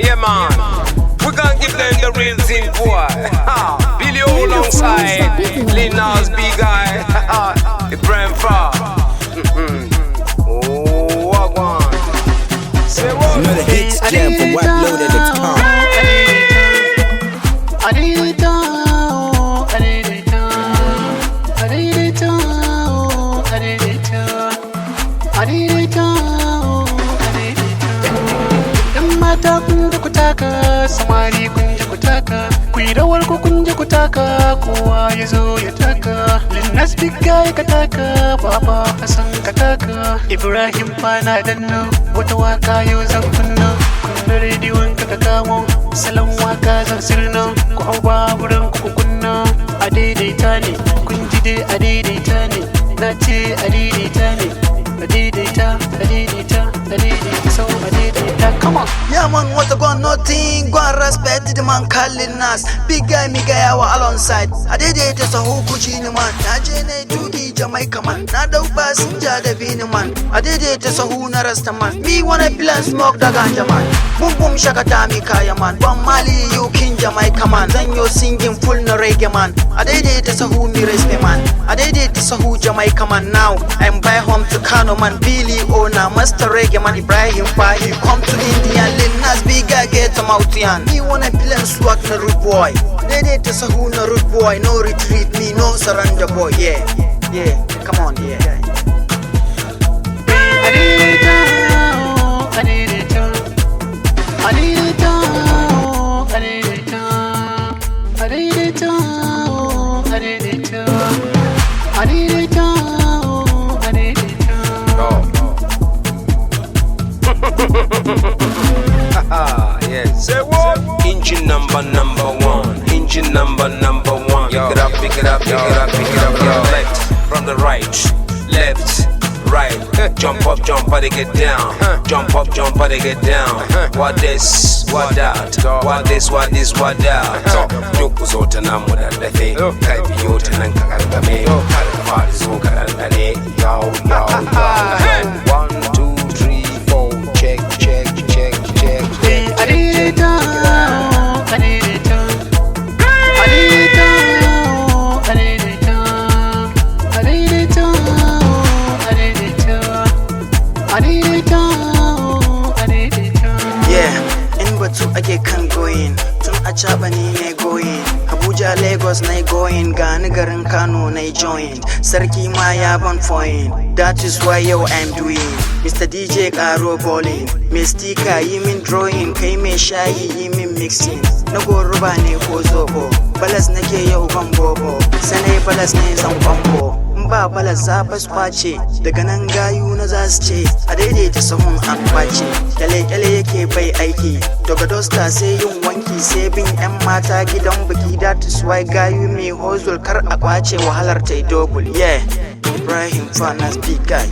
Yeah, man. We gonna give them the real thing, boy. Billy alongside Lil Nas, big guy, Ibrahim Far. Oh, what one? Say what? Another hits jam from WhiteLoaded.com. Mata kun ji ku taka, samari kun ji ku taka, ku yi rawar ku kun ji ku taka, kowa ya zo ya taka. Lil Nas big guy ka taka, Baba Hassan ka taka, Ibrahim Fana danno, wata waka yau zan kunna. Kunna rediyon ka kamo, salon waka zan sirna, ku hau baburan ku kunna. A daidaita ne, kun ji dai a daidaita ne, na ce a daidaita ne, a daidaita, a daidaita, a daidaita, so a daidaita, come on. Yeah man, what I got nothing, go and respect the man calling us. Big guy, me guy, our alongside. I did it as a whole kuchini man. Na jene tuki Jamaica man. Na do passenger the vini man. I did it as a who na rasta man. Me wanna plan smoke the ganja man. Boom boom shakata mi kaya man. One Mali you king Jamaica man. Then you singing full no reggae man. I did it as a who me respect man. I did it as a who Jamaica man. Now I'm by home to Kano man. Billy owner, master reggae man. Ibrahim Fa, he come to India. Lil Nas big guy get him out yan. Me wanna plan swag na rude boy. They did to sahu na rude boy. No retreat, me no surrender boy. Yeah, yeah, come on, yeah. Yes. Say what? Engine number one. Engine number one. Yo. Pick it up, pick it up, pick it up, pick it up. Yo. Left, from the right, left, right. Jump up, they get down. Jump up, they get down. What this, what that? What this, what that? Joku zote na muda lefe. Kaibi yote na nkakangame. Kalifari zo karangane. Yo. 1, 2, 3, 4. Check. Ake kan goyin tun a caba ni ne goyin Abuja Lagos na going gani garin Kano na join sarki ma ya ban foyin that is why yo I'm doing Mr. DJ karo bowling me sticker yi min drawing kai me shayi yi min mixing na goruba ne ko zobo balas nake yau ban bobo sanai balas ne zan kwambo ba balas za bas kwace daga nan gayu na za su ce a daidaita sahun an kwace kyale yake bai aiki daga dosta sai yin wanki sai bin yan mata gidan biki that is why gayu mai hozul kar a kwace wahalar ta double yeah Ibrahim Fa Nas big guy